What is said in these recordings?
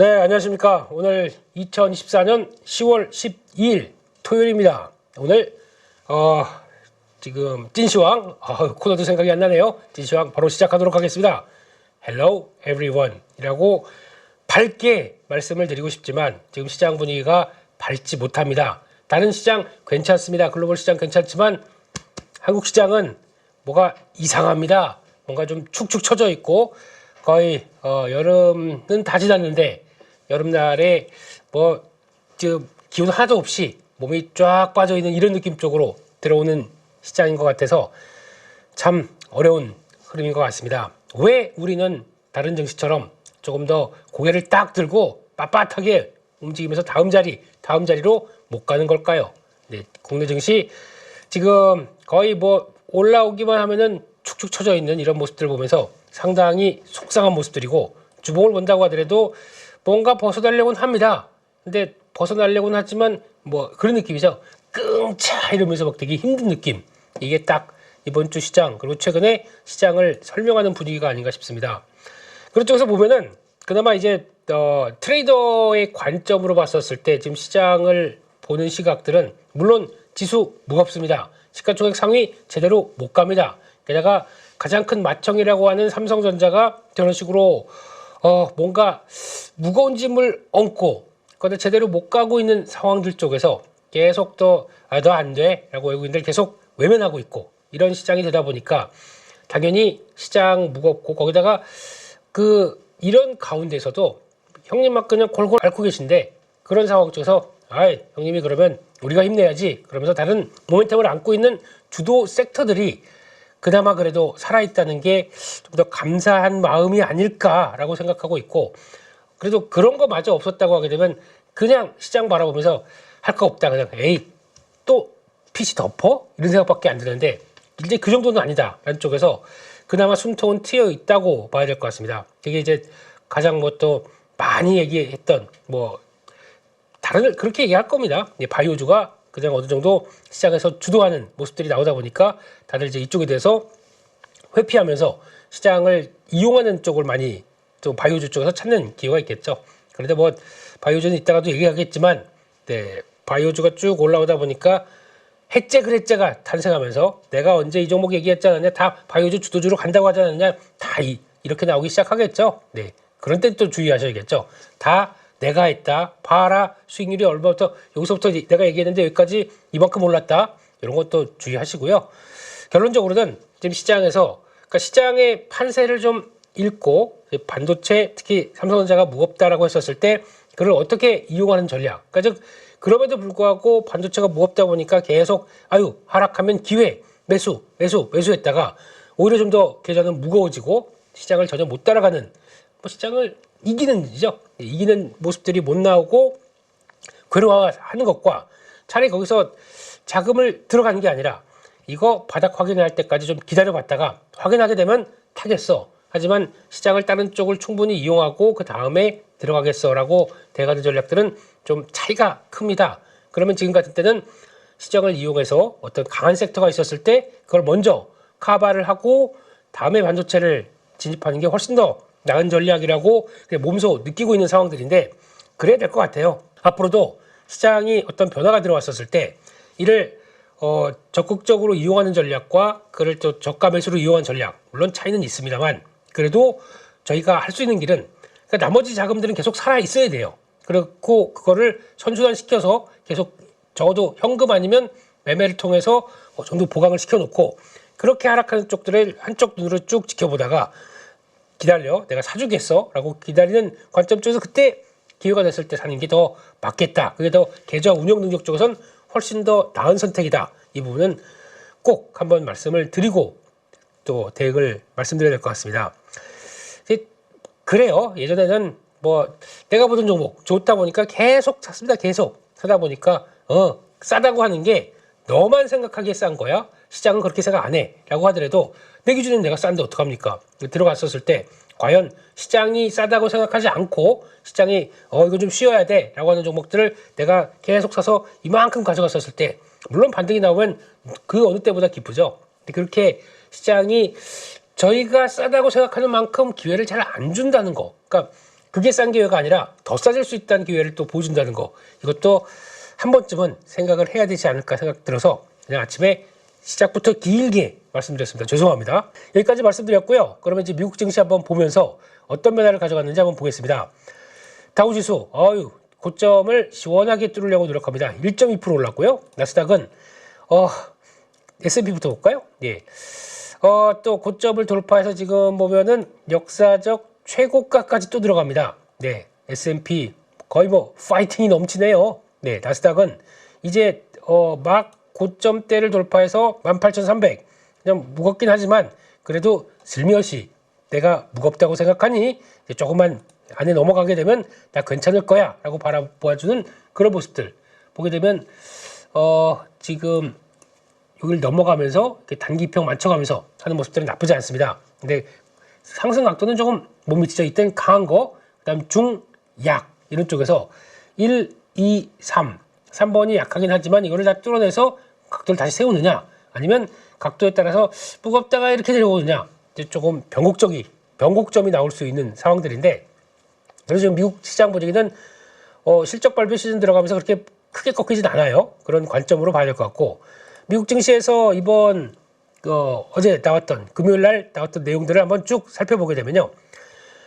네, 안녕하십니까. 오늘 2024년 10월 12일 토요일입니다. 오늘 지금 찐시황 코너도 생각이 안 나네요. 찐시황 바로 시작하도록 하겠습니다. Hello everyone 이라고 밝게 말씀을 드리고 싶지만 지금 시장 분위기가 밝지 못합니다. 다른 시장 괜찮습니다. 글로벌 시장 괜찮지만 한국 시장은 뭐가 이상합니다. 뭔가 좀 축축 처져 있고 거의 여름은 다 지났는데 여름날에 기운 하나도 없이 몸이 쫙 빠져있는 이런 느낌 쪽으로 들어오는 시장인 것 같아서 참 어려운 흐름인 것 같습니다. 왜 우리는 다른 증시처럼 조금 더 고개를 딱 들고 빳빳하게 움직이면서 다음 자리로 못 가는 걸까요? 네, 국내 증시 지금 거의 올라오기만 하면은 축축 처져 있는 이런 모습들을 보면서 상당히 속상한 모습들이고, 주봉을 본다고 하더라도 뭔가 벗어나려고는 합니다. 근데 벗어나려고는 하지만 그런 느낌이죠. 끙차 이러면서 막 되게 힘든 느낌. 이게 딱 이번 주 시장 그리고 최근에 시장을 설명하는 분위기가 아닌가 싶습니다. 그런 쪽에서 보면은 그나마 이제 트레이더의 관점으로 봤었을 때 지금 시장을 보는 시각들은 물론 지수 무겁습니다. 시가총액 상위 제대로 못 갑니다. 게다가 가장 큰 마청이라고 하는 삼성전자가 저런 식으로 뭔가 무거운 짐을 얹고 그런데 제대로 못 가고 있는 상황들 쪽에서 계속 너 안 돼 라고 외국인들 계속 외면하고 있고 이런 시장이 되다 보니까 당연히 시장 무겁고, 거기다가 이런 가운데서도 형님 막 그냥 골골 앓고 계신데 그런 상황 쪽에서 형님이 그러면 우리가 힘내야지 그러면서 다른 모멘텀을 안고 있는 주도 섹터들이 그나마 그래도 살아있다는 게 좀 더 감사한 마음이 아닐까라고 생각하고 있고, 그래도 그런 거 마저 없었다고 하게 되면 그냥 시장 바라보면서 할 거 없다, 그냥 또 PC 덮어? 이런 생각밖에 안 드는데 이제 그 정도는 아니다 라는 쪽에서 그나마 숨통은 트여 있다고 봐야 될 것 같습니다. 이게 이제 가장 또 많이 얘기했던 다른 그렇게 얘기할 겁니다. 바이오주가 그냥 어느 정도 시장에서 주도하는 모습들이 나오다 보니까 다들 이제 이쪽에 대해서 회피하면서 시장을 이용하는 쪽을 많이 좀 바이오주 쪽에서 찾는 기회가 있겠죠. 그런데 바이오주는 이따가도 얘기하겠지만, 네, 바이오주가 쭉 올라오다 보니까 해째 그랬째가 탄생하면서 내가 언제 이 종목 얘기했지 않았냐, 다 바이오주 주도주로 간다고 하지 않았냐, 다 이렇게 나오기 시작하겠죠. 네, 그런 땐 또 주의하셔야겠죠. 다 내가 했다, 봐라, 수익률이 얼마부터 여기서부터 내가 얘기했는데 여기까지 이만큼 올랐다, 이런 것도 주의하시고요. 결론적으로는 지금 시장에서 그러니까 시장의 판세를 좀 읽고 반도체, 특히 삼성전자가 무겁다라고 했었을 때 그걸 어떻게 이용하는 전략, 그러니까 즉 그럼에도 불구하고 반도체가 무겁다 보니까 계속 하락하면 기회, 매수했다가 오히려 좀 더 계좌는 무거워지고 시장을 전혀 못 따라가는, 시장을 이기는 모습들이 못 나오고 괴로워하는 것과, 차라리 거기서 자금을 들어가는 게 아니라 이거 바닥 확인할 때까지 좀 기다려봤다가 확인하게 되면 타겠어, 하지만 시장을 다른 쪽을 충분히 이용하고 그 다음에 들어가겠어 라고 돼가는 전략들은 좀 차이가 큽니다. 그러면 지금 같은 때는 시장을 이용해서 어떤 강한 섹터가 있었을 때 그걸 먼저 카바를 하고 다음에 반도체를 진입하는 게 훨씬 더 나은 전략이라고 몸소 느끼고 있는 상황들인데, 그래야 될 것 같아요. 앞으로도 시장이 어떤 변화가 들어왔었을 때 이를 적극적으로 이용하는 전략과 그를 또 저가 매수로 이용한 전략, 물론 차이는 있습니다만 그래도 저희가 할 수 있는 길은 나머지 자금들은 계속 살아 있어야 돼요. 그렇고 그거를 선순환시켜서 계속 적어도 현금 아니면 매매를 통해서 정도 보강을 시켜놓고, 그렇게 하락하는 쪽들을 한쪽 눈으로 쭉 지켜보다가 기다려, 내가 사주겠어 라고 기다리는 관점 쪽에서 그때 기회가 됐을 때 사는 게 더 맞겠다, 그게 더 계좌 운영 능력 쪽에선 훨씬 더 나은 선택이다, 이 부분은 꼭 한번 말씀을 드리고 또 대응을 말씀드려야 될 것 같습니다. 그래요. 예전에는 내가 보던 종목 좋다 보니까 계속 샀습니다. 계속 사다 보니까 싸다고 하는 게 너만 생각하기에 싼 거야, 시장은 그렇게 생각 안 해 라고 하더라도 내 기준에는 내가 싼데 어떡합니까? 들어갔었을 때 과연 시장이 싸다고 생각하지 않고 시장이 이거 좀 쉬어야 돼 라고 하는 종목들을 내가 계속 사서 이만큼 가져갔었을 때 물론 반등이 나오면 그 어느 때보다 기쁘죠. 근데 그렇게 시장이 저희가 싸다고 생각하는 만큼 기회를 잘 안 준다는 거, 그러니까 그게 싼 기회가 아니라 더 싸질 수 있다는 기회를 또 보여준다는 거. 이것도 한 번쯤은 생각을 해야 되지 않을까 생각 들어서 그냥 아침에 시작부터 길게 말씀드렸습니다. 죄송합니다. 여기까지 말씀드렸고요. 그러면 이제 미국 증시 한번 보면서 어떤 변화를 가져갔는지 한번 보겠습니다. 다우지수 고점을 시원하게 뚫으려고 노력합니다. 1.2% 올랐고요. 나스닥은 S&P부터 볼까요? 예. 또 고점을 돌파해서 지금 보면은 역사적 최고가까지 또 들어갑니다. 네. S&P 거의 뭐 파이팅이 넘치네요. 네. 나스닥은 이제 막 고점대를 돌파해서 18,300. 그냥 무겁긴 하지만 그래도 슬며시 내가 무겁다고 생각하니 이제 조금만 안에 넘어가게 되면 나 괜찮을 거야 라고 바라보아주는 그런 모습들 보게 되면 지금 여기를 넘어가면서 단기평 맞춰가면서 하는 모습들은 나쁘지 않습니다. 근데 상승 각도는 조금 못 미치죠. 이때는 강한 거, 그 다음 중, 약 이런 쪽에서 1, 2, 3번이 약하긴 하지만 이거를 다 뚫어내서 각도를 다시 세우느냐 아니면 각도에 따라서 무겁다가 이렇게 내려오느냐 이제 조금 변곡점이 나올 수 있는 상황들인데 그래서 지금 미국 시장 분위기는 실적 발표 시즌 들어가면서 그렇게 크게 꺾이진 않아요. 그런 관점으로 봐야 될 것 같고 미국 증시에서 이번 어제 나왔던 금요일 날 나왔던 내용들을 한번 쭉 살펴보게 되면요.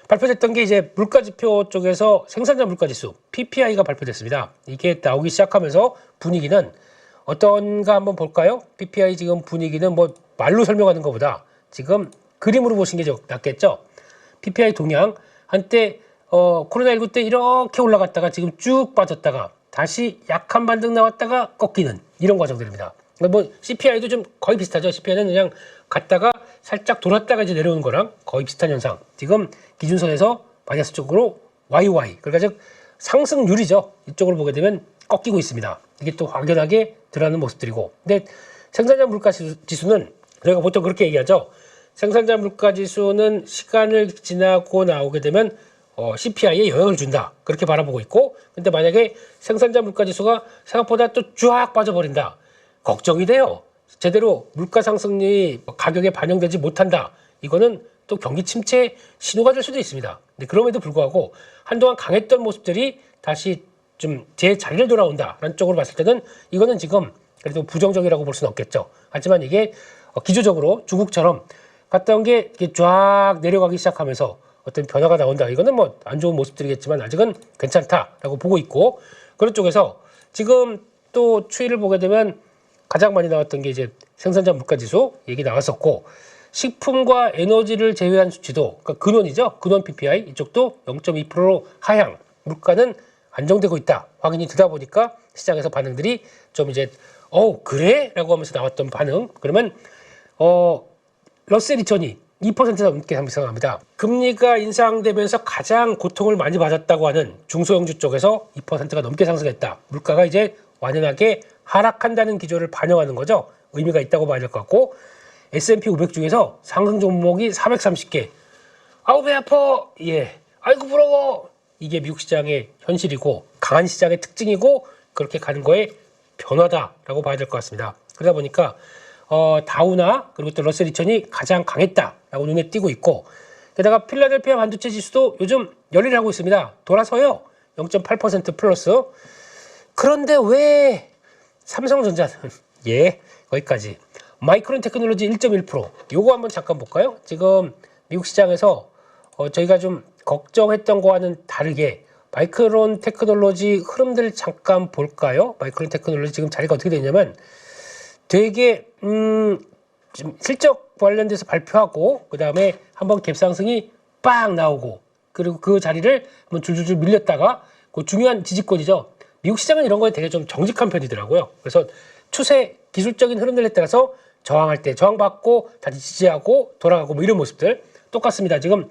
발표됐던 게 이제 물가지표 쪽에서 생산자 물가지수 PPI가 발표됐습니다. 이게 나오기 시작하면서 분위기는 어떤가 한번 볼까요? PPI 지금 분위기는 뭐 말로 설명하는 것보다 지금 그림으로 보시는 게 낫겠죠. PPI 동향 한때 코로나19 때 이렇게 올라갔다가 지금 쭉 빠졌다가 다시 약한 반등 나왔다가 꺾이는 이런 과정들입니다. 뭐 CPI도 좀 거의 비슷하죠. CPI는 그냥 갔다가 살짝 돌았다가 이제 내려오는 거랑 거의 비슷한 현상. 지금 기준선에서 마이너스 쪽으로 YY. 그러니까 즉 상승률이죠. 이쪽으로 보게 되면 꺾이고 있습니다. 이게 또 확연하게 드러나는 모습들이고. 근데 생산자 물가 지수는 저희가 보통 그렇게 얘기하죠. 생산자 물가 지수는 시간을 지나고 나오게 되면 CPI에 영향을 준다. 그렇게 바라보고 있고. 근데 만약에 생산자 물가 지수가 생각보다 또 쫙 빠져버린다. 걱정이 돼요. 제대로 물가 상승률이 가격에 반영되지 못한다. 이거는 또 경기 침체 신호가 될 수도 있습니다. 근데 그럼에도 불구하고 한동안 강했던 모습들이 다시 좀 제 자리를 돌아온다라는 쪽으로 봤을 때는 이거는 지금 그래도 부정적이라고 볼 수는 없겠죠. 하지만 이게 기조적으로 중국처럼 갔다 온 게 쫙 내려가기 시작하면서 어떤 변화가 나온다. 이거는 뭐 안 좋은 모습들이겠지만 아직은 괜찮다라고 보고 있고 그런 쪽에서 지금 또 추이를 보게 되면 가장 많이 나왔던 게 이제 생산자 물가지수 얘기 나왔었고 식품과 에너지를 제외한 수치도 그러니까 근원이죠. 근원 PPI 이쪽도 0.2% 하향 물가는 안정되고 있다. 확인이 되다 보니까 시장에서 반응들이 좀 이제 그래? 라고 하면서 나왔던 반응 그러면 러셀 2000이 2% 넘게 상승합니다. 금리가 인상되면서 가장 고통을 많이 받았다고 하는 중소형주 쪽에서 2%가 넘게 상승했다. 물가가 이제 완연하게 하락한다는 기조를 반영하는 거죠. 의미가 있다고 봐야 될 것 같고 S&P 500 중에서 상승 종목이 430개. 아우 배 아파. 예. 아이고 부러워. 이게 미국 시장의 현실이고 강한 시장의 특징이고 그렇게 가는 거에 변화다라고 봐야 될 것 같습니다. 그러다 보니까 다우나 그리고 또 러셀 2000이 가장 강했다라고 눈에 띄고 있고 게다가 필라델피아 반도체 지수도 요즘 열일을 하고 있습니다. 돌아서요. 0.8% 플러스. 그런데 왜 삼성전자는 거기까지 마이크론 테크놀로지 1.1% 요거 한번 잠깐 볼까요? 지금 미국 시장에서 저희가 좀 걱정했던 거와는 다르게 마이크론 테크놀로지 흐름들 잠깐 볼까요? 마이크론 테크놀로지 지금 자리가 어떻게 되냐면 되게 좀 실적 관련돼서 발표하고 그 다음에 한번 갭상승이 빵 나오고 그리고 그 자리를 한번 줄줄줄 밀렸다가 그 중요한 지지권이죠. 미국 시장은 이런 거에 되게 좀 정직한 편이더라고요. 그래서 추세 기술적인 흐름들에 따라서 저항할 때 저항받고 다시 지지하고 돌아가고 뭐 이런 모습들 똑같습니다. 지금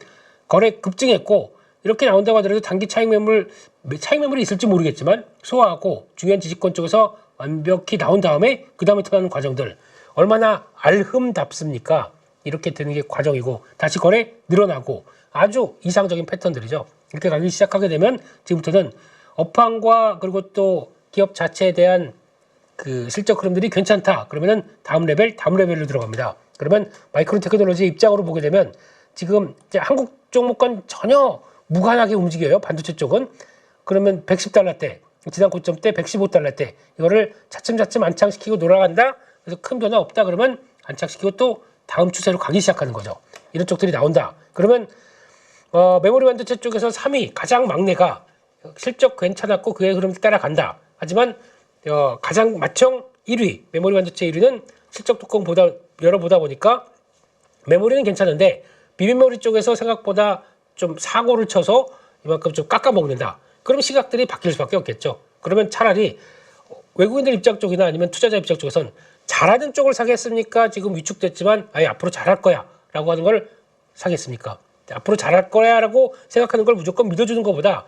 거래 급증했고 이렇게 나온다고 하더라도 단기 차익 매물이 있을지 모르겠지만 소화하고 중요한 지지권 쪽에서 완벽히 나온 다음에 그 다음에 터나는 과정들 얼마나 알흠답습니까? 이렇게 되는 게 과정이고 다시 거래 늘어나고 아주 이상적인 패턴들이죠. 이렇게 가기 시작하게 되면 지금부터는 업황과 그리고 또 기업 자체에 대한 그 실적 흐름들이 괜찮다. 그러면은 다음 레벨로 들어갑니다. 그러면 마이크론 테크놀로지의 입장으로 보게 되면 지금 이제 한국 종목과는 전혀 무관하게 움직여요. 반도체 쪽은. 그러면 110달러대, 지난 고점대 115달러대 이거를 차츰차츰 안착시키고 돌아간다. 그래서 큰 변화 없다 그러면 안착시키고 또 다음 추세로 가기 시작하는 거죠. 이런 쪽들이 나온다. 그러면 메모리 반도체 쪽에서 3위 가장 막내가 실적 괜찮았고 그의 흐름을 따라간다. 하지만 가장 맏형 1위 메모리 반도체 1위는 실적 뚜껑 열어보다 보니까 메모리는 괜찮은데 비메모리 쪽에서 생각보다 좀 사고를 쳐서 이만큼 좀 깎아먹는다. 그럼 시각들이 바뀔 수밖에 없겠죠. 그러면 차라리 외국인들 입장 쪽이나 아니면 투자자 입장 쪽에선 잘하는 쪽을 사겠습니까? 지금 위축됐지만 아예 앞으로 잘할 거야 라고 하는 걸 사겠습니까? 앞으로 잘할 거야 라고 생각하는 걸 무조건 믿어주는 것보다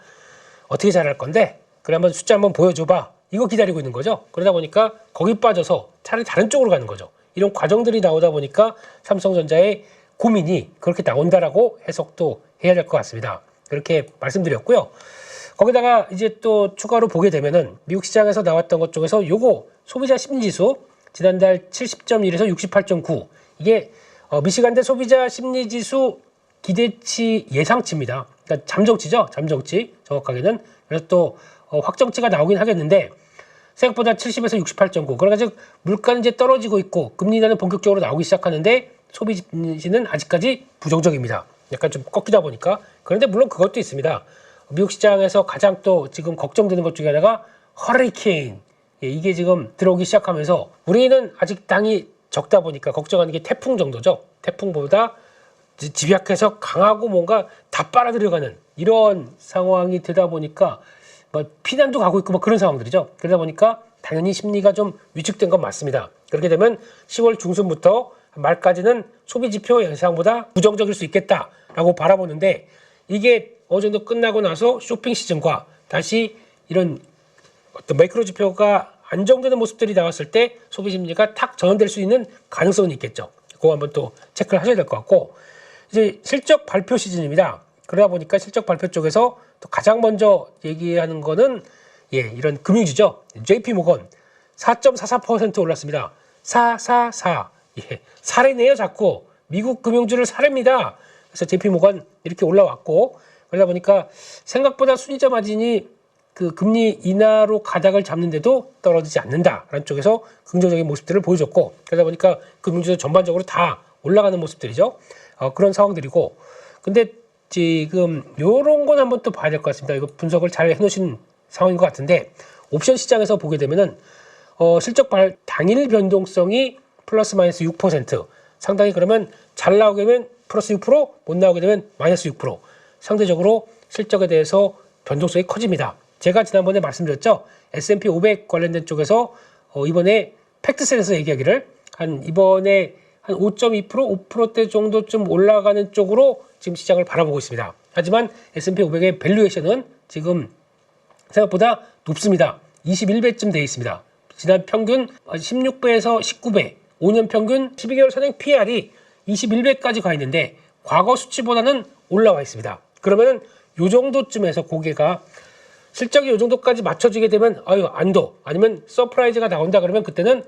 어떻게 잘할 건데? 그래 한번 숫자 한번 보여줘봐. 이거 기다리고 있는 거죠. 그러다 보니까 거기 빠져서 차라리 다른 쪽으로 가는 거죠. 이런 과정들이 나오다 보니까 삼성전자의 고민이 그렇게 나온다라고 해석도 해야 될 것 같습니다. 그렇게 말씀드렸고요. 거기다가 이제 또 추가로 보게 되면은 미국 시장에서 나왔던 것 중에서 요거 소비자 심리지수 지난달 70.1에서 68.9 이게 미시간대 소비자 심리지수 기대치 예상치입니다. 그러니까 잠정치죠. 잠정치 정확하게는. 그래서 또 확정치가 나오긴 하겠는데 생각보다 70에서 68.9 그러니까 즉 물가는 이제 떨어지고 있고 금리 인하는 본격적으로 나오기 시작하는데 소비 심리는 아직까지 부정적입니다. 약간 좀 꺾이다 보니까. 그런데 물론 그것도 있습니다. 미국 시장에서 가장 또 지금 걱정되는 것 중에 하나가 허리케인. 이게 지금 들어오기 시작하면서 우리는 아직 땅이 적다 보니까 걱정하는 게 태풍 정도죠. 태풍보다 집약해서 강하고 뭔가 다 빨아들여가는 이런 상황이 되다 보니까 뭐 피난도 가고 있고 뭐 그런 상황들이죠. 그러다 보니까 당연히 심리가 좀 위축된 건 맞습니다. 그렇게 되면 10월 중순부터 말까지는 소비 지표 예상보다 부정적일 수 있겠다라고 바라보는데 이게 어느 정도 끝나고 나서 쇼핑 시즌과 다시 이런 어떤 매크로 지표가 안정되는 모습들이 나왔을 때 소비 심리가 탁 전환될 수 있는 가능성은 있겠죠. 그거 한번 또 체크를 하셔야 될 것 같고 이제 실적 발표 시즌입니다. 그러다 보니까 실적 발표 쪽에서 또 가장 먼저 얘기하는 거는 이런 금융주죠. JP 모건 4.44% 올랐습니다. 444 사례네요. 자꾸 미국 금융주를 사례입니다. 그래서 JP 모건 이렇게 올라왔고 그러다 보니까 생각보다 순이자 마진이 그 금리 인하로 가닥을 잡는데도 떨어지지 않는다라는 쪽에서 긍정적인 모습들을 보여줬고 그러다 보니까 금융주도 전반적으로 다 올라가는 모습들이죠. 그런 상황들이고 근데 지금 요런 건 한번 또 봐야 될 것 같습니다. 이거 분석을 잘 해놓으신 상황인 것 같은데 옵션 시장에서 보게 되면은 실적 당일 변동성이 플러스 마이너스 6% 상당히 그러면 잘 나오게 되면 플러스 6% 못 나오게 되면 마이너스 6% 상대적으로 실적에 대해서 변동성이 커집니다. 제가 지난번에 말씀드렸죠. S&P 500 관련된 쪽에서 이번에 팩트셋에서 얘기하기를 이번에 한 5.2%, 5%대 정도 좀 올라가는 쪽으로 지금 시장을 바라보고 있습니다. 하지만 S&P 500의 밸류에이션은 지금 생각보다 높습니다. 21배쯤 되어 있습니다. 지난 평균 16배에서 19배, 5년 평균 12개월 선행 PR이 21배까지 가 있는데 과거 수치보다는 올라와 있습니다. 그러면은 요 정도쯤에서 고개가 실적이 요 정도까지 맞춰지게 되면 안도 아니면 서프라이즈가 나온다 그러면 그때는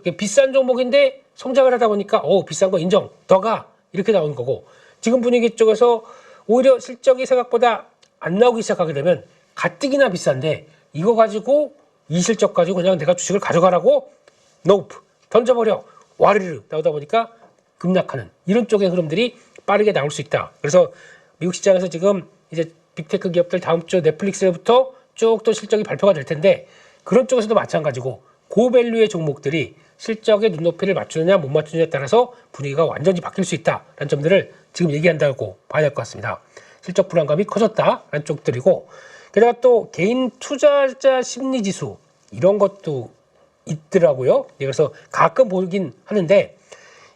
이게 비싼 종목인데 성장을 하다 보니까 비싼 거 인정 더가 이렇게 나오는 거고 지금 분위기 쪽에서 오히려 실적이 생각보다 안 나오기 시작하게 되면 가뜩이나 비싼데 이거 가지고 이 실적 가지고 그냥 내가 주식을 가져가라고 노프 던져버려 와르르 나오다 보니까 급락하는 이런 쪽의 흐름들이 빠르게 나올 수 있다. 그래서 미국 시장에서 지금 이제 빅테크 기업들 다음 주 넷플릭스부터 쭉 또 실적이 발표가 될 텐데 그런 쪽에서도 마찬가지고 고밸류의 종목들이 실적의 눈높이를 맞추느냐 못 맞추느냐에 따라서 분위기가 완전히 바뀔 수 있다라는 점들을 지금 얘기한다고 봐야 될 것 같습니다. 실적 불안감이 커졌다라는 쪽들이고 게다가 또 개인 투자자 심리지수 이런 것도 있더라고요. 그래서 가끔 보긴 하는데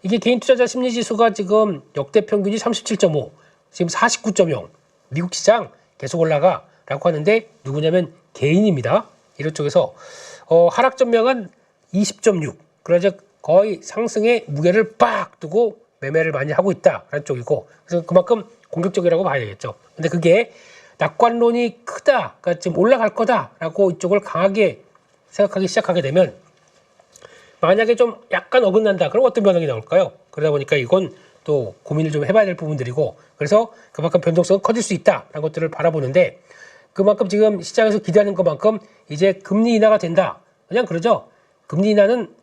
이게 개인 투자자 심리지수가 지금 역대 평균이 37.5 지금 49.0 미국 시장 계속 올라가라고 하는데 누구냐면 개인입니다. 이런 쪽에서 하락 전명은 20.6 그러자 거의 상승의 무게를 빡 두고 매매를 많이 하고 있다라는 쪽이고 그래서 그만큼 공격적이라고 봐야 되겠죠. 근데 그게 낙관론이 크다, 그러니까 지금 올라갈 거다라고 이쪽을 강하게 생각하기 시작하게 되면 만약에 좀 약간 어긋난다, 그럼 어떤 변화가 나올까요? 그러다 보니까 이건 또 고민을 좀 해봐야 될 부분들이고, 그래서 그만큼 변동성은 커질 수 있다라는 것들을 바라보는데, 그만큼 지금 시장에서 기대하는 것만큼 이제 금리 인하가 된다, 그냥 그러죠. 금리 인하는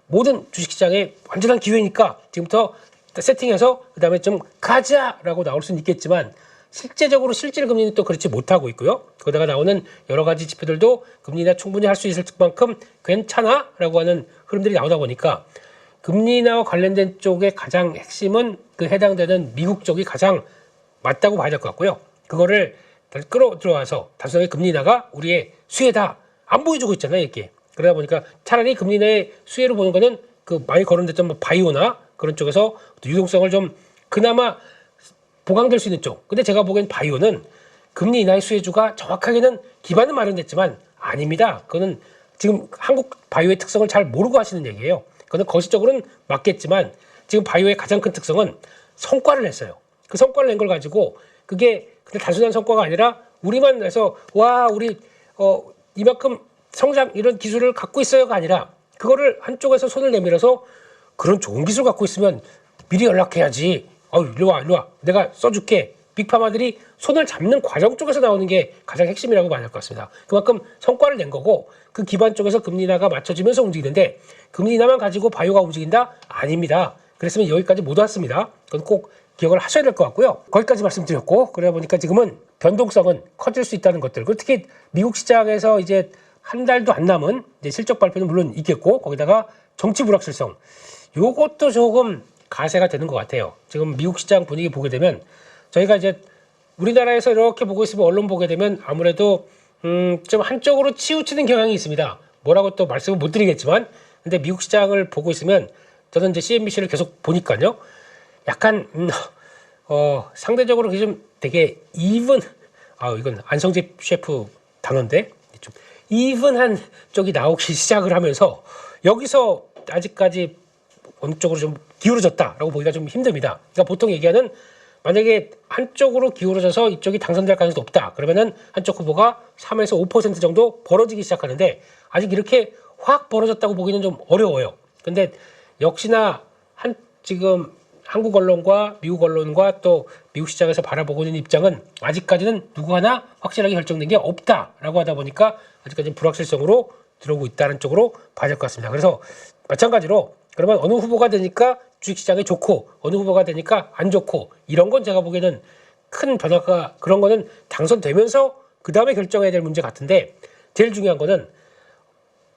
모든 주식시장의 완전한 기회니까 지금부터 세팅해서 그 다음에 좀 가자라고 나올 수는 있겠지만, 실제적으로 실질 금리는 또 그렇지 못하고 있고요. 거기다가 나오는 여러 가지 지표들도 금리 인하 충분히 할 수 있을 만큼 괜찮아라고 하는 흐름들이 나오다 보니까, 금리 인하와 관련된 쪽의 가장 핵심은 그 해당되는 미국 쪽이 가장 맞다고 봐야 될 것 같고요. 그거를 끌어들어와서 단순하게 금리 인하가 우리의 수혜다, 안 보여주고 있잖아요, 이렇게. 그러다 보니까 차라리 금리 인하의 수혜로 보는 거는 그 많이 거론됐던 뭐 바이오나 그런 쪽에서 유동성을 좀 그나마 보강될 수 있는 쪽. 근데 제가 보기엔 바이오는 금리 인하의 수혜주가 정확하게는 기반은 마련됐지만 아닙니다. 그거는 지금 한국 바이오의 특성을 잘 모르고 하시는 얘기예요. 그거는 거시적으로는 맞겠지만 지금 바이오의 가장 큰 특성은 성과를 냈어요. 그 성과를 낸 걸 가지고 그게 그냥 단순한 성과가 아니라 우리만 해서 와 우리 이만큼 성장 이런 기술을 갖고 있어요가 아니라, 그거를 한쪽에서 손을 내밀어서 그런 좋은 기술 갖고 있으면 미리 연락해야지. 일로 와 내가 써줄게. 빅파마들이 손을 잡는 과정 쪽에서 나오는 게 가장 핵심이라고 말할 것 같습니다. 그만큼 성과를 낸 거고, 그 기반 쪽에서 금리 인하가 맞춰지면서 움직이는데, 금리 인하만 가지고 바이오가 움직인다? 아닙니다. 그랬으면 여기까지 못 왔습니다. 그건 꼭 기억을 하셔야 될 것 같고요. 거기까지 말씀드렸고, 그러다 보니까 지금은 변동성은 커질 수 있다는 것들, 특히 미국 시장에서 이제 한 달도 안 남은 이제 실적 발표는 물론 있겠고, 거기다가 정치 불확실성, 요것도 조금 가세가 되는 것 같아요. 지금 미국 시장 분위기 보게 되면, 저희가 이제 우리나라에서 이렇게 보고 있으면 언론 보게 되면 아무래도 좀 한쪽으로 치우치는 경향이 있습니다. 뭐라고 또 말씀을 못 드리겠지만, 근데 미국 시장을 보고 있으면 저는 이제 CNBC를 계속 보니까요, 약간 상대적으로 좀 되게 이건 안성재 셰프 단어인데 좀 이분한 쪽이 나오기 시작을 하면서, 여기서 아직까지 어느 쪽으로 좀 기울어졌다라고 보기가 좀 힘듭니다. 그러니까 보통 얘기하는, 만약에 한쪽으로 기울어져서 이쪽이 당선될 가능성이 높다, 그러면은 한쪽 후보가 3에서 5% 정도 벌어지기 시작하는데, 아직 이렇게 확 벌어졌다고 보기는 좀 어려워요. 근데 역시나 지금 한국 언론과 미국 언론과 또 미국 시장에서 바라보고 있는 입장은 아직까지는 누구 하나 확실하게 결정된 게 없다라고 하다 보니까 아직까지는 불확실성으로 들어오고 있다는 쪽으로 봐야 될 것 같습니다. 그래서 마찬가지로 그러면 어느 후보가 되니까 주식시장이 좋고 어느 후보가 되니까 안 좋고, 이런 건 제가 보기에는 큰 변화가, 그런 거는 당선되면서 그 다음에 결정해야 될 문제 같은데, 제일 중요한 거는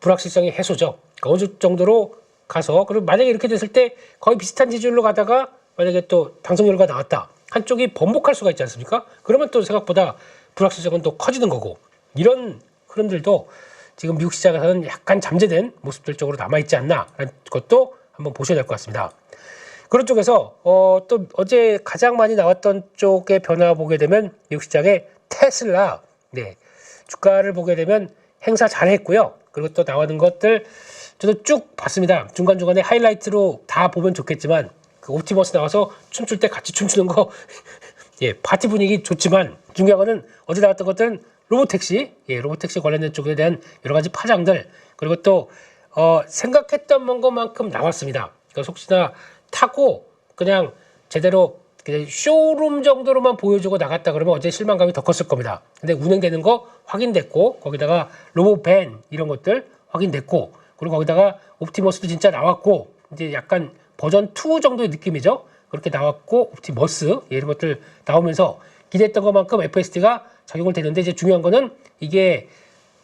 불확실성의 해소죠. 그러니까 어느 정도로 가서, 그리고 만약에 이렇게 됐을 때 거의 비슷한 지지율로 가다가 만약에 또 당선 결과가 나왔다, 한쪽이 번복할 수가 있지 않습니까? 그러면 또 생각보다 불확실성은 또 커지는 거고, 이런 흐름들도 지금 미국 시장에서는 약간 잠재된 모습들 쪽으로 남아있지 않나라는 것도 한번 보셔야 될 것 같습니다. 그런 쪽에서 또 어제 가장 많이 나왔던 쪽의 변화 보게 되면 미국 시장의 테슬라, 주가를 보게 되면 행사 잘했고요. 그리고 또 나오는 것들 저도 쭉 봤습니다. 중간중간에 하이라이트로 다 보면 좋겠지만, 그 옵티머스 나와서 춤출 때 같이 춤추는 거 파티 분위기 좋지만, 중요한 거는 어제 나왔던 것들은 로보택시, 로보택시 관련된 쪽에 대한 여러 가지 파장들, 그리고 또 생각했던 것만큼 나왔습니다. 그러니까 혹시나 타고 그냥 제대로 그냥 쇼룸 정도로만 보여주고 나갔다 그러면 어제 실망감이 더 컸을 겁니다. 근데 운행되는 거 확인됐고, 거기다가 로보밴 이런 것들 확인됐고, 그리고 거기다가 옵티머스도 진짜 나왔고, 이제 약간 버전 2 정도의 느낌이죠. 그렇게 나왔고, 옵티머스 이런 것들 나오면서 기대했던 것만큼 FSD가 적용을 되는데, 이제 중요한 거는 이게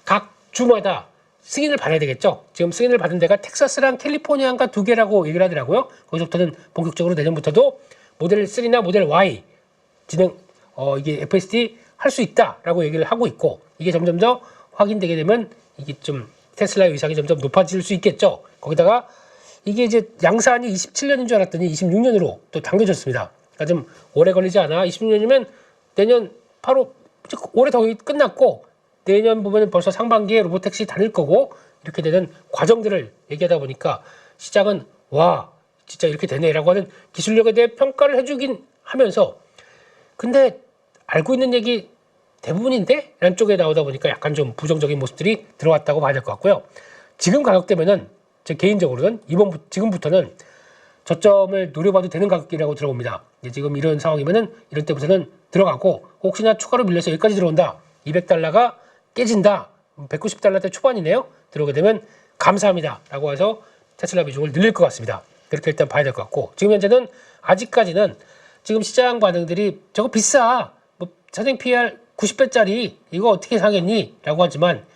각 주마다 승인을 받아야 되겠죠. 지금 승인을 받은 데가 텍사스랑 캘리포니아인가 2개라고 얘기를 하더라고요. 거기서부터는 본격적으로 내년부터도 모델 3나 모델 Y 진행 이게 FSD 할 수 있다라고 얘기를 하고 있고, 이게 점점 더 확인되게 되면 이게 좀 테슬라의 위상이 점점 높아질 수 있겠죠. 거기다가 이게 이제 양산이 27년인 줄 알았더니 26년으로 또 당겨졌습니다. 그러니까 좀 오래 걸리지 않아. 26년이면 내년 바로 올해 더 끝났고, 내년 보면 벌써 상반기에 로보택시 다닐 거고, 이렇게 되는 과정들을 얘기하다 보니까 시장은 와 진짜 이렇게 되네라고 하는 기술력에 대해 평가를 해주긴 하면서, 근데 알고 있는 얘기 대부분인데? 라는 쪽에 나오다 보니까 약간 좀 부정적인 모습들이 들어왔다고 봐야 될 것 같고요. 지금 가격대면은 제 개인적으로는 지금부터는 저점을 노려봐도 되는 가격이라고 들어옵니다. 지금 이런 상황이면은 이런 때부터는 들어가고, 혹시나 추가로 밀려서 여기까지 들어온다. 200달러가 깨진다. 190달러대 초반이네요. 들어오게 되면 감사합니다 라고 해서 테슬라 비중을 늘릴 것 같습니다. 그렇게 일단 봐야 될 것 같고, 지금 현재는 아직까지는 지금 시장 반응들이 저거 비싸, 뭐 사생 PR 90배짜리 이거 어떻게 사겠니? 라고 하지만,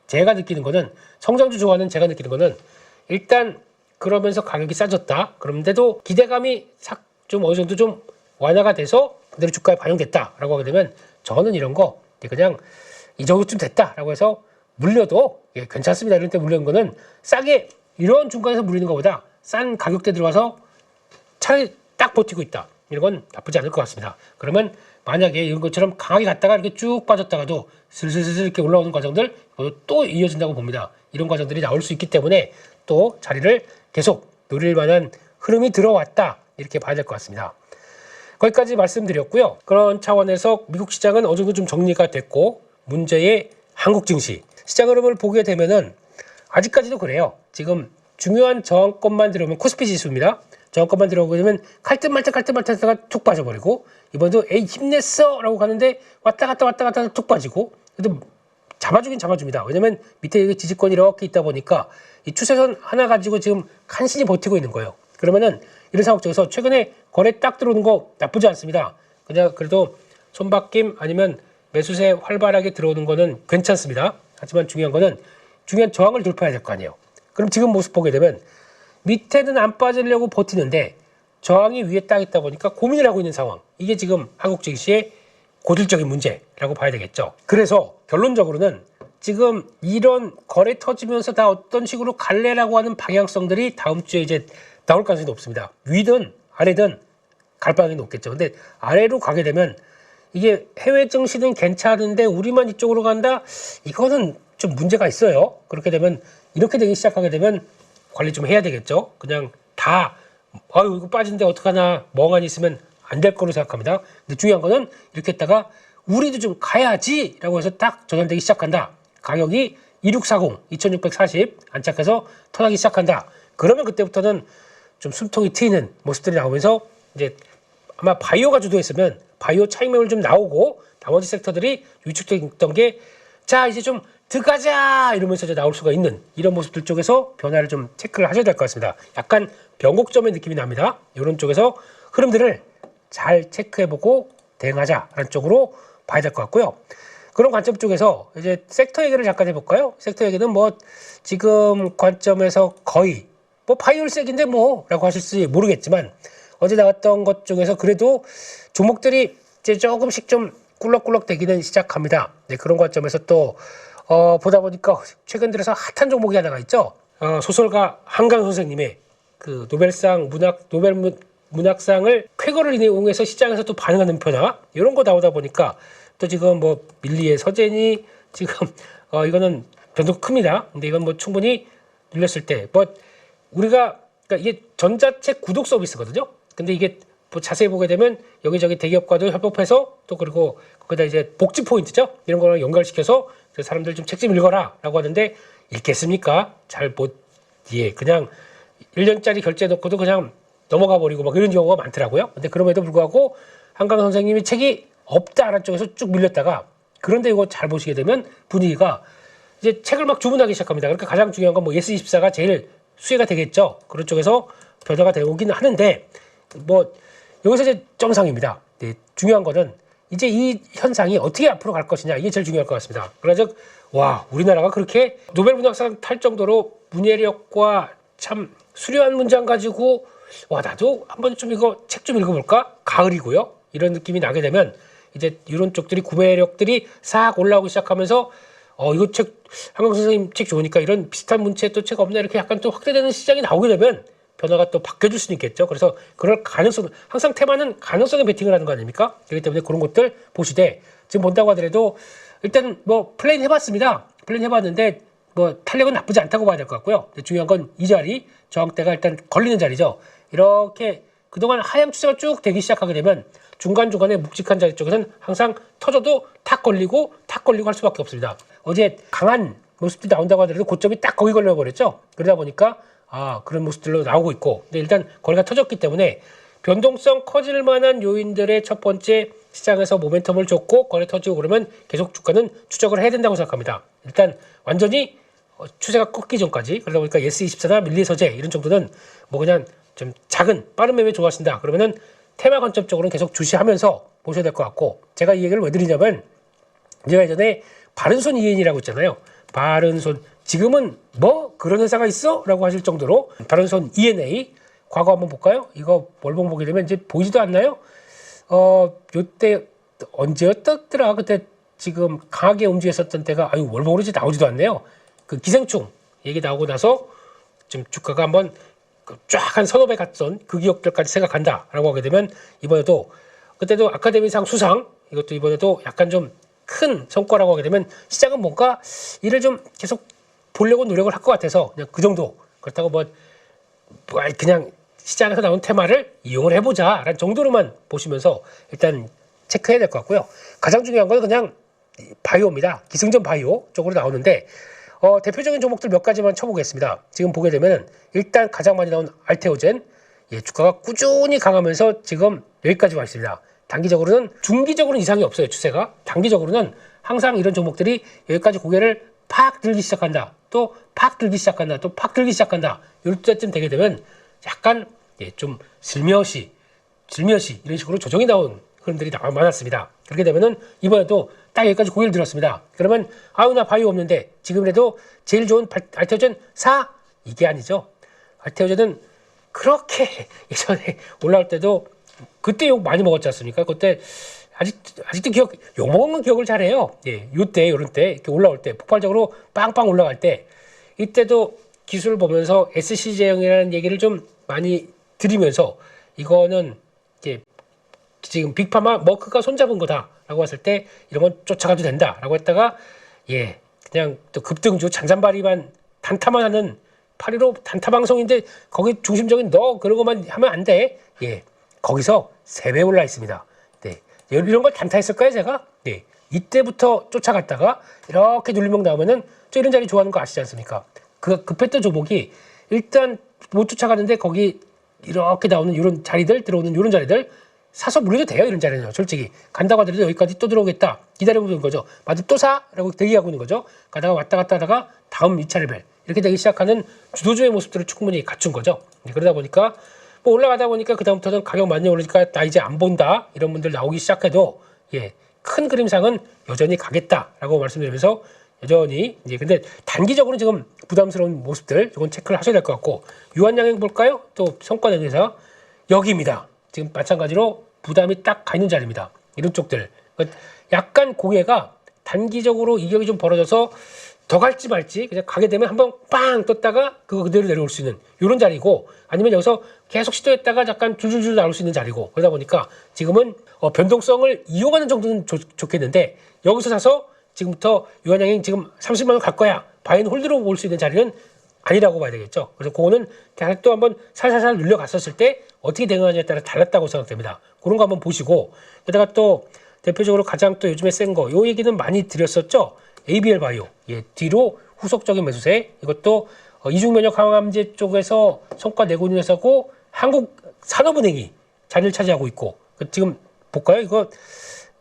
제가 느끼는 거는, 성장주 좋아하는 제가 느끼는 거는, 일단 그러면서 가격이 싸졌다. 그런데도 기대감이 좀 어느 정도 좀 완화가 돼서 그대로 주가에 반영됐다라고 하게 되면, 저는 이런 거 그냥 이 정도쯤 됐다라고 해서 물려도 괜찮습니다. 이런 때 물리는 거는 싸게 이런 중간에서 물리는 것보다 싼 가격대 들어가서 차라리 딱 버티고 있다. 이런 건 나쁘지 않을 것 같습니다. 그러면 만약에 이런 것처럼 강하게 갔다가 이렇게 쭉 빠졌다가도 슬슬슬슬 이렇게 올라오는 과정들 또 이어진다고 봅니다. 이런 과정들이 나올 수 있기 때문에 또 자리를 계속 노릴 만한 흐름이 들어왔다. 이렇게 봐야 될 것 같습니다. 거기까지 말씀드렸고요. 그런 차원에서 미국 시장은 어느 정도 좀 정리가 됐고, 문제의 한국 증시 시장 흐름을 보게 되면은 아직까지도 그래요. 지금 중요한 저항권만 들어오면 코스피 지수입니다. 저항권만 들어오게 되면 칼뜻 말뜻 하다가 툭 빠져버리고, 이번에도 에이 힘냈어 라고 가는데 왔다 갔다 툭 빠지고, 그래도 잡아주긴 잡아줍니다. 왜냐면 밑에 지지권이 이렇게 있다 보니까 이 추세선 하나 가지고 지금 간신히 버티고 있는 거예요. 그러면은 이런 상황 속에서 최근에 거래 딱 들어오는 거 나쁘지 않습니다. 그냥 그래도 손바뀜 아니면 매수세 활발하게 들어오는 거는 괜찮습니다. 하지만 중요한 거는 중요한 저항을 돌파해야 될 거 아니에요. 그럼 지금 모습 보게 되면 밑에는 안 빠지려고 버티는데 저항이 위에 딱 있다 보니까 고민을 하고 있는 상황. 이게 지금 한국 증시의 고질적인 문제라고 봐야 되겠죠. 그래서 결론적으로는 지금 이런 거래 터지면서 다 어떤 식으로 갈래라고 하는 방향성들이 다음 주에 이제 나올 가능성이 높습니다. 위든 아래든 갈 방향이 높겠죠. 근데 아래로 가게 되면 이게 해외 증시는 괜찮은데 우리만 이쪽으로 간다? 이거는 좀 문제가 있어요. 그렇게 되면 이렇게 되기 시작하게 되면 관리 좀 해야 되겠죠. 그냥 다 아유 이거 빠진데 어떡하나 멍하니 있으면 안 될 거로 생각합니다. 근데 중요한 거는 이렇게 했다가 우리도 좀 가야지 라고 해서 딱 전환되기 시작한다. 가격이 2640, 2640 안착해서 턴하기 시작한다. 그러면 그때부터는 좀 숨통이 트이는 모습들이 나오면서 이제 아마 바이오가 주도했으면 바이오 차익 매물 좀 나오고 나머지 섹터들이 위축돼 있던 게 자 이제 좀 들어가자 이러면서 이제 나올 수가 있는 이런 모습들 쪽에서 변화를 좀 체크를 하셔야 될 것 같습니다. 약간 변곡점의 느낌이 납니다. 이런 쪽에서 흐름들을 잘 체크해보고 대응하자라는 쪽으로 봐야 될 것 같고요. 그런 관점 쪽에서 이제 섹터 얘기를 잠깐 해볼까요? 섹터 얘기는 뭐 지금 관점에서 거의 뭐 바이올색인데 뭐라고 하실지 모르겠지만 어제 나왔던 것 중에서 그래도 종목들이 이제 조금씩 좀 꿀럭꿀럭 되기는 시작합니다. 네, 그런 관점에서 또 보다 보니까 최근 들어서 핫한 종목이 하나가 있죠. 소설가 한강 선생님의 그 노벨 문학상을 쾌거를 이용해서 시장에서 또 반응하는 변화 이런 거 나오다 보니까 또 지금 뭐 밀리의 서재니 지금 이거는 변동 큽니다. 근데 이건 뭐 충분히 눌렸을 때 뭐 우리가 그러니까 이게 전자책 구독 서비스거든요. 근데 이게 뭐 자세히 보게 되면 여기저기 대기업과도 협업해서 또 그리고 거기다 이제 복지 포인트죠. 이런 거랑 연결시켜서 사람들 좀 책 좀 읽어라라고 하는데 읽겠습니까? 잘 못 그냥 1년짜리 결제 놓고도 그냥 넘어가 버리고 막 이런 경우가 많더라고요. 근데 그럼에도 불구하고 한강 선생님이 책이 없다라는 쪽에서 쭉 밀렸다가 그런데 이거 잘 보시게 되면 분위기가 이제 책을 막 주문하기 시작합니다. 그러니까 가장 중요한 건 뭐 예스24가 제일 수혜가 되겠죠. 그런 쪽에서 변화가 되오긴 하는데 뭐 여기서 이제 점상입니다. 네, 중요한 거는 이제 이 현상이 어떻게 앞으로 갈 것이냐 이게 제일 중요할 것 같습니다. 그러나 와 우리나라가 그렇게 노벨 문학상 탈 정도로 문해력과 참 수려한 문장 가지고 와 나도 한번 좀 이거 책 좀 읽어볼까? 가을이고요. 이런 느낌이 나게 되면 이제 이런 쪽들이 구매력들이 싹 올라오기 시작하면서 이거 책 한강 선생님 책 좋으니까 이런 비슷한 문체 또 책 없나 이렇게 약간 또 확대되는 시장이 나오게 되면 변화가 또 바뀌어질 수는 있겠죠. 그래서 그럴 가능성 항상 테마는 가능성에 베팅을 하는 거 아닙니까? 그렇기 때문에 그런 것들 보시되 지금 본다고 하더라도 일단 뭐 플레인 해봤습니다. 플레인 해봤는데 뭐 탄력은 나쁘지 않다고 봐야 될 것 같고요. 근데 중요한 건 이 자리 저항대가 일단 걸리는 자리죠. 이렇게 그동안 하향 추세가 쭉 되기 시작하게 되면 중간중간에 묵직한 자리 쪽에서는 항상 터져도 탁 걸리고 할 수밖에 없습니다. 어제 강한 모습들이 나온다고 하더라도 고점이 딱 거기 걸려버렸죠. 그러다 보니까 그런 모습들로 나오고 있고, 근데 일단 거래가 터졌기 때문에 변동성 커질 만한 요인들의 첫 번째 시장에서 모멘텀을 줬고 거래 터지고 그러면 계속 주가는 추적을 해야 된다고 생각합니다. 일단 완전히 추세가 꺾기 전까지, 그러다 보니까 예스24나 밀리서재 이런 정도는 뭐 그냥 좀 작은 빠른 매매 좋아하신다 그러면은 테마 관점적으로는 계속 주시하면서 보셔야 될 것 같고, 제가 이 얘기를 왜 드리냐면 제가 예전에 바른손 EN이라고 있잖아요. 바른손, 지금은 뭐 그런 회사가 있어? 라고 하실 정도로 바른손 ENA 과거 한번 볼까요? 이거 월봉 보게 되면 이제 보이지도 않나요? 요때 언제였더라? 그때 지금 강하게 움직였었던 때가 월봉으로 이제 나오지도 않네요. 그 기생충 얘기 나오고 나서 지금 주가가 한번 쫙 한 서너 배 갔던 그 기억들까지 생각한다라고 하게 되면 이번에도 그때도 아카데미상 수상, 이것도 이번에도 약간 좀 큰 성과라고 하게 되면 시장은 뭔가 이를 좀 계속 보려고 노력을 할 것 같아서 그냥 그 정도, 그렇다고 뭐 그냥 시장에서 나온 테마를 이용을 해보자 라는 정도로만 보시면서 일단 체크해야 될 것 같고요. 가장 중요한 건 그냥 바이오입니다. 기승전 바이오 쪽으로 나오는데 대표적인 종목들 몇 가지만 쳐보겠습니다. 지금 보게 되면 일단 가장 많이 나온 알테오젠, 주가가 꾸준히 강하면서 지금 여기까지 와 있습니다. 단기적으로는, 중기적으로는 이상이 없어요. 추세가. 단기적으로는 항상 이런 종목들이 여기까지 고개를 팍 들기 시작한다, 또 팍 들기 시작한다, 또 팍 들기 시작한다, 이럴 때쯤 되게 되면 약간 좀 슬며시 이런 식으로 조정이 나온 흐름들이 많았습니다. 그렇게 되면은 이번에도 딱 여기까지 고개를 들었습니다. 그러면 나 바이오 없는데 지금이라도 제일 좋은 알테오젠 사? 이게 아니죠. 알테오젠은 그렇게 예전에 올라올 때도 그때 욕 많이 먹었지 않습니까? 그때 아직도 욕 먹은 건 기억을 잘해요. 요때, 요런 때, 이렇게 올라올 때, 폭발적으로 빵빵 올라갈 때, 이때도 기술을 보면서 SC제형이라는 얘기를 좀 많이 드리면서 이거는 지금 빅파마 머크가 손잡은 거다라고 했을 때 이런 건 쫓아가도 된다라고 했다가 그냥 또 급등주 잔잔바리만 단타만 하는 8.15 단타 방송인데 거기 중심적인 너 그런 것만 하면 안 돼. 거기서 3배 올라 있습니다. 이런 걸 단타했을까요, 제가? 이때부터 쫓아갔다가 이렇게 눌리면 나오면은 저 이런 자리 좋아하는 거 아시지 않습니까? 그 급했던 종목이 일단 못 쫓아가는데 거기 이렇게 나오는 이런 자리들, 들어오는 이런 자리들 사서 물려도 돼요. 이런 자리는 솔직히 간다고 하더라도 여기까지 또 들어오겠다 기다려보는 거죠. 맞아, 또 사? 라고 대기하고 있는 거죠. 가다가 왔다 갔다 하다가 다음 2차 레벨 이렇게 되기 시작하는 주도주의 모습들을 충분히 갖춘 거죠. 그러다 보니까 뭐 올라가다 보니까 그 다음부터는 가격 많이 오르니까 나 이제 안 본다 이런 분들 나오기 시작해도 큰 그림상은 여전히 가겠다라고 말씀드리면서 여전히 근데 단기적으로는 지금 부담스러운 모습들 이건 체크를 하셔야 될 것 같고, 유한양행 볼까요? 또 성과 낸 회사 여기입니다. 지금 마찬가지로 부담이 딱 가 있는 자리입니다. 이런 쪽들 약간 고개가 단기적으로 이격이 좀 벌어져서 더 갈지 말지 그냥 가게 되면 한번 빵 떴다가 그거 그대로 내려올 수 있는 이런 자리고, 아니면 여기서 계속 시도했다가 잠깐 줄줄줄 나올 수 있는 자리고, 그러다 보니까 지금은 변동성을 이용하는 정도는 좋겠는데 여기서 사서 지금부터 유한양행 지금 30만 원 갈 거야 바이앤홀드로 올 수 있는 자리는 아니라고 봐야 되겠죠. 그래서 그거는 또 한번 살살살 눌려갔었을 때 어떻게 대응하냐에 따라 달랐다고 생각됩니다. 그런 거 한번 보시고, 게다가 또 대표적으로 가장 또 요즘에 센 거, 요 얘기는 많이 드렸었죠. ABL 바이오, 뒤로 후속적인 매수세, 이것도 이중면역 항암제 쪽에서 성과 내고 있는 회사고 한국 산업은행이 자리를 차지하고 있고, 지금 볼까요?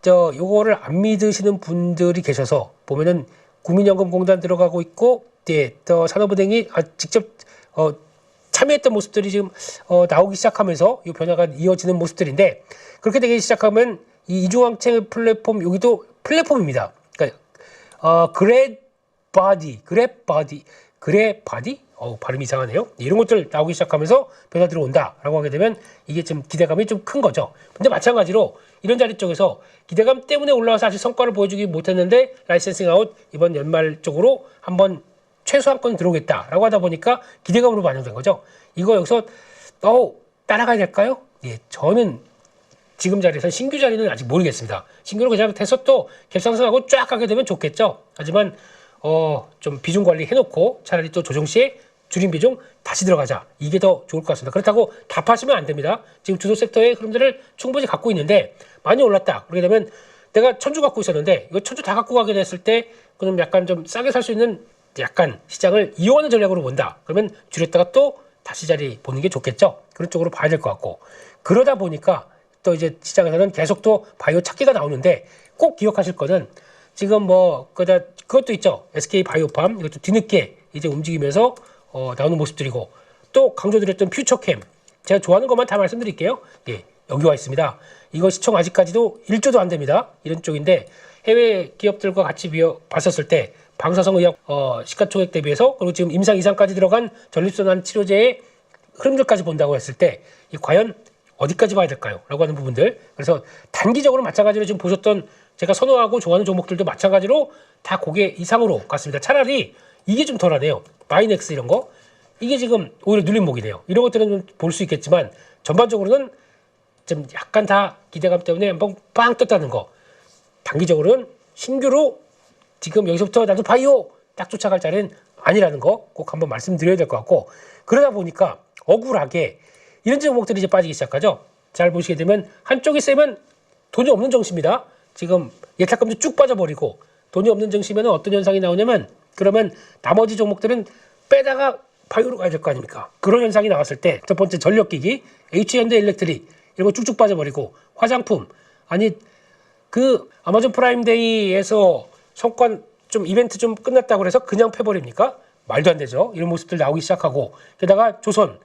요거를 안 믿으시는 분들이 계셔서 보면은 국민연금공단 들어가고 있고, 또 산업은행이 직접 참여했던 모습들이 지금 나오기 시작하면서 이 변화가 이어지는 모습들인데, 그렇게 되기 시작하면 이 이중항체 플랫폼, 여기도 플랫폼입니다. 그러니까 그랩바디 발음이 이상하네요. 이런 것들 나오기 시작하면서 변화 들어온다라고 하게 되면 이게 좀 기대감이 좀 큰 거죠. 근데 마찬가지로 이런 자리 쪽에서 기대감 때문에 올라와서 아직 성과를 보여주기 못했는데 라이센싱 아웃 이번 연말 쪽으로 한번 최소한권 들어오겠다라고 하다 보니까 기대감으로 반영된 거죠. 이거 여기서 따라가야 될까요? 저는 지금 자리에서 신규 자리는 아직 모르겠습니다. 신규로 그냥 해서 또 갭상승하고 쫙 가게 되면 좋겠죠. 하지만 좀 비중 관리 해놓고 차라리 또 조정 시에 줄인 비중 다시 들어가자. 이게 더 좋을 것 같습니다. 그렇다고 다 파시면 안 됩니다. 지금 주도 섹터의 흐름들을 충분히 갖고 있는데 많이 올랐다. 그렇게 되면 내가 천주 갖고 있었는데 이거 천주 다 갖고 가게 됐을 때 그럼 약간 좀 싸게 살 수 있는 약간 시장을 이용하는 전략으로 본다. 그러면 줄였다가 또 다시 자리 보는 게 좋겠죠. 그런 쪽으로 봐야 될 것 같고. 그러다 보니까 또 이제 시장에서는 계속 또 바이오 찾기가 나오는데 꼭 기억하실 거는 지금 뭐 그것도 있죠. SK 바이오팜 이것도 뒤늦게 이제 움직이면서 나오는 모습들이고 또 강조드렸던 퓨처캠 제가 좋아하는 것만 다 말씀드릴게요. 예, 여기 와 있습니다. 이거 시총 아직까지도 1조도 안 됩니다. 이런 쪽인데 해외 기업들과 같이 봤었을 때 방사성 의약 시가총액 대비해서 그리고 지금 임상 이상까지 들어간 전립선암 치료제의 흐름들까지 본다고 했을 때 이 과연 어디까지 봐야 될까요? 라고 하는 부분들. 그래서 단기적으로 마찬가지로 지금 보셨던 제가 선호하고 좋아하는 종목들도 마찬가지로 다 고개 이상으로 갔습니다. 차라리 이게 좀 덜하네요. 마이넥스 이런 거. 이게 지금 오히려 눌림목이네요. 이런 것들은 좀 볼 수 있겠지만 전반적으로는 좀 약간 다 기대감 때문에 한번 빵 떴다는 거. 단기적으로는 신규로 지금 여기서부터 나도 바이오 딱 쫓아갈 자리는 아니라는 거 꼭 한번 말씀드려야 될 것 같고 그러다 보니까 억울하게 이런 종목들이 이제 빠지기 시작하죠. 잘 보시게 되면 한쪽이 세면 돈이 없는 정시입니다. 지금 예탁금도 쭉 빠져버리고 돈이 없는 정시면 어떤 현상이 나오냐면 그러면 나머지 종목들은 빼다가 바이오로 가야 될 거 아닙니까? 그런 현상이 나왔을 때 첫 번째 전력기기, H현대일렉트릭 이런 거 쭉쭉 빠져버리고 화장품 아니 그 아마존 프라임데이에서 성과 좀 이벤트 좀 끝났다고 해서 그냥 패버립니까? 말도 안 되죠. 이런 모습들 나오기 시작하고 게다가 조선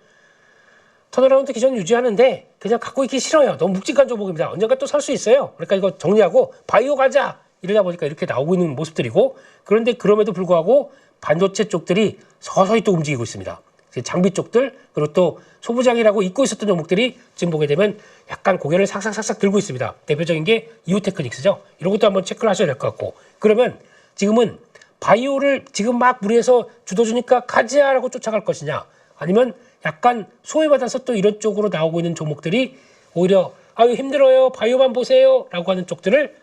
턴어라운드 기존 유지하는데 그냥 갖고 있기 싫어요. 너무 묵직한 종목입니다. 언젠가 또 살 수 있어요. 그러니까 이거 정리하고 바이오 가자 이러다 보니까 이렇게 나오고 있는 모습들이고 그런데 그럼에도 불구하고 반도체 쪽들이 서서히 또 움직이고 있습니다. 장비 쪽들 그리고 또 소부장이라고 잊고 있었던 종목들이 지금 보게 되면 약간 고개를 삭삭삭삭 들고 있습니다. 대표적인 게 이오테크닉스죠. 이런 것도 한번 체크를 하셔야 될 것 같고 그러면 지금은 바이오를 지금 막 무리해서 주도주니까 가지야라고 쫓아갈 것이냐 아니면 약간 소외받아서 또 이런 쪽으로 나오고 있는 종목들이 오히려 아유 힘들어요 바이오만 보세요 라고 하는 쪽들을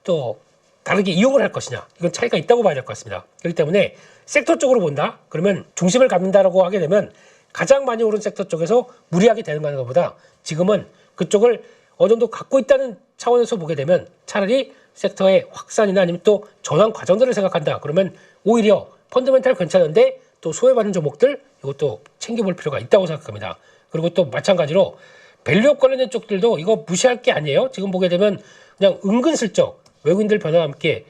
또 다르게 이용을 할 것이냐 이건 차이가 있다고 봐야 될 것 같습니다. 그렇기 때문에 섹터 쪽으로 본다 그러면 중심을 갖는다라고 하게 되면 가장 많이 오른 섹터 쪽에서 무리하게 되는 것보다 지금은 그쪽을 어느 정도 갖고 있다는 차원에서 보게 되면 차라리 섹터의 확산이나 아니면 또 전환 과정들을 생각한다 그러면 오히려 펀더멘탈 괜찮은데 또 소외받는 종목들 이것도 챙겨볼 필요가 있다고 생각합니다. 그리고 또 마찬가지로 밸류업 관련된 쪽들도 이거 무시할 게 아니에요. 지금 보게 되면 그냥 은근슬쩍 외국인들 변화와 함께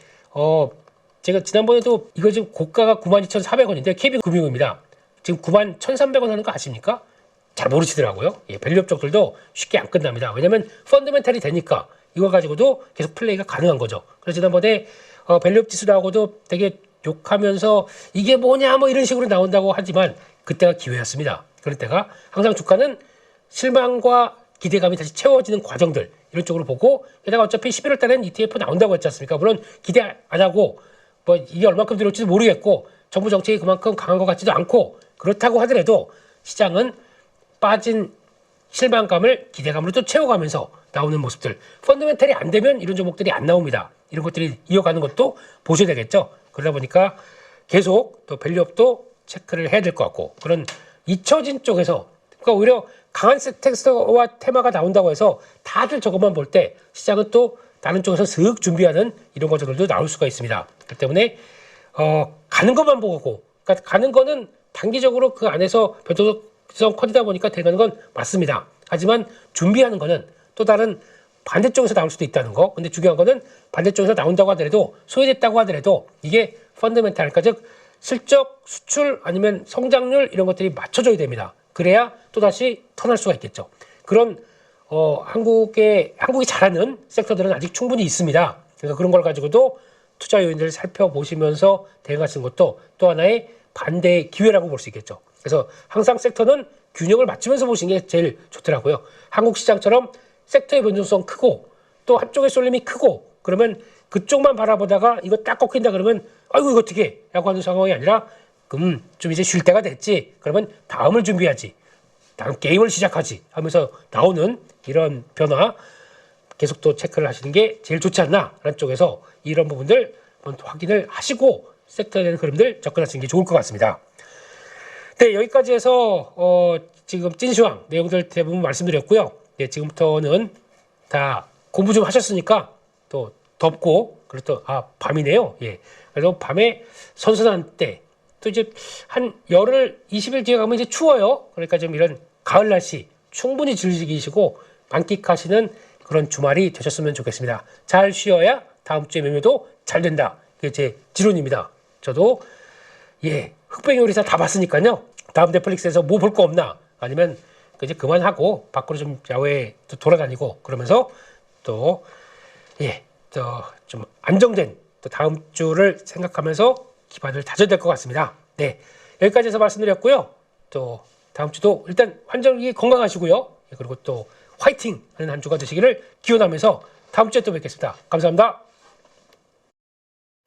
제가 지난번에도 이거 지금 고가가 92,400원인데 KB금융입니다. 지금 91,300원 하는 거 아십니까? 잘 모르시더라고요. 예, 밸류업 쪽들도 쉽게 안 끝납니다. 왜냐면 펀더멘탈이 되니까 이거 가지고도 계속 플레이가 가능한 거죠. 그래서 지난번에 밸류업 지수 나오고도 되게 욕하면서 이게 뭐냐 뭐 이런 식으로 나온다고 하지만 그때가 기회였습니다. 그럴 때가 항상 주가는 실망과 기대감이 다시 채워지는 과정들 이런 쪽으로 보고 게다가 어차피 11월 달에는 ETF 나온다고 했지 않습니까? 물론 기대 안 하고 뭐 이게 얼마큼 들어올지도 모르겠고 정부 정책이 그만큼 강한 것 같지도 않고 그렇다고 하더라도 시장은 빠진 실망감을 기대감으로 또 채워가면서 나오는 모습들 펀더멘탈이 안 되면 이런 종목들이 안 나옵니다. 이런 것들이 이어가는 것도 보셔야 되겠죠. 그러다 보니까 계속 또 밸류업도 체크를 해야 될 것 같고 그런 잊혀진 쪽에서 그러니까 오히려 강한 텍스트와 테마가 나온다고 해서 다들 저것만 볼 때 시장은 또 다른 쪽에서 슥 준비하는 이런 것들도 나올 수가 있습니다. 그렇기 때문에 가는 것만 보고 그러니까 가는 거는 단기적으로 그 안에서 변동성 커지다 보니까 되는 건 맞습니다. 하지만 준비하는 거는 또 다른 반대쪽에서 나올 수도 있다는 거. 근데 중요한 거는 반대쪽에서 나온다고 하더라도 소외됐다고 하더라도 이게 펀더멘탈 그러니까 즉 실적, 수출 아니면 성장률 이런 것들이 맞춰져야 됩니다. 그래야 또다시 턴할 수가 있겠죠. 그런 한국이 잘하는 섹터들은 아직 충분히 있습니다. 그러니까 그런 걸 가지고도 투자 요인들을 살펴보시면서 대응하시는 것도 또 하나의 반대의 기회라고 볼 수 있겠죠. 그래서 항상 섹터는 균형을 맞추면서 보시는 게 제일 좋더라고요. 한국 시장처럼 섹터의 변동성 크고 또 한쪽의 쏠림이 크고 그러면 그쪽만 바라보다가 이거 딱 꺾인다 그러면 아이고 이거 어떻게 해? 라고 하는 상황이 아니라 좀 이제 쉴 때가 됐지. 그러면 다음을 준비하지. 다음 게임을 시작하지 하면서 나오는 이런 변화 계속 또 체크를 하시는 게 제일 좋지 않나 라는 쪽에서 이런 부분들 한번 확인을 하시고 섹터에 대한 흐름들 접근하시는 게 좋을 것 같습니다. 네, 여기까지 해서 지금 찐시황 내용들 대부분 말씀드렸고요. 네, 지금부터는 다 공부 좀 하셨으니까 또 덥고 그리고 또 밤이네요. 예, 그래도 밤에 선선한 때 또 이제 한 열흘 20일 뒤에 가면 이제 추워요. 그러니까 좀 이런 가을 날씨 충분히 즐기시고 만끽하시는 그런 주말이 되셨으면 좋겠습니다. 잘 쉬어야 다음 주에 매매도 잘 된다. 그게 제 지론입니다. 저도 흑백 요리사 다 봤으니까요. 다음 넷플릭스에서 뭐 볼 거 없나? 아니면 이제 그만하고 밖으로 좀 야외에 또 돌아다니고 그러면서 또 좀 안정된 또 다음 주를 생각하면서 기반을 다져야 될 것 같습니다. 네, 여기까지 해서 말씀드렸고요. 또 다음 주도 일단 완전히 건강하시고요. 그리고 또 화이팅 하는 한 주가 되시기를 기원하면서 다음 주에 또 뵙겠습니다. 감사합니다.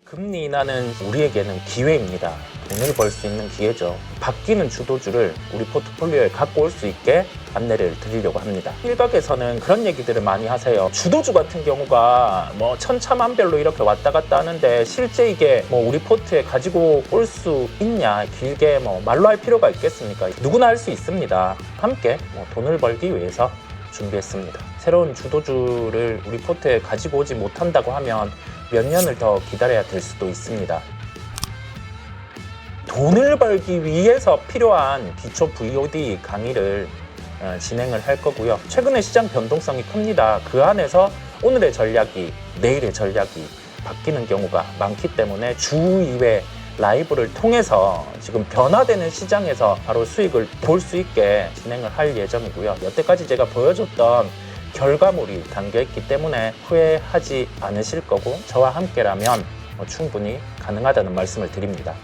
금리 인하는 우리에게는 기회입니다. 돈을 벌 수 있는 기회죠. 바뀌는 주도주를 우리 포트폴리오에 갖고 올 수 있게 안내를 드리려고 합니다. 일각에서는 그런 얘기들을 많이 하세요. 주도주 같은 경우가 뭐 천차만별로 이렇게 왔다 갔다 하는데 실제 이게 뭐 우리 포트에 가지고 올 수 있냐, 길게 뭐 말로 할 필요가 있겠습니까? 누구나 할 수 있습니다. 함께 돈을 벌기 위해서 준비했습니다. 새로운 주도주를 우리 포트에 가지고 오지 못한다고 하면 몇 년을 더 기다려야 될 수도 있습니다. 돈을 벌기 위해서 필요한 기초 VOD 강의를 진행을 할 거고요. 최근에 시장 변동성이 큽니다. 그 안에서 오늘의 전략이 내일의 전략이 바뀌는 경우가 많기 때문에 주 2회 라이브를 통해서 지금 변화되는 시장에서 바로 수익을 볼 수 있게 진행을 할 예정이고요. 여태까지 제가 보여줬던 결과물이 담겨있기 때문에 후회하지 않으실 거고 저와 함께라면 충분히 가능하다는 말씀을 드립니다.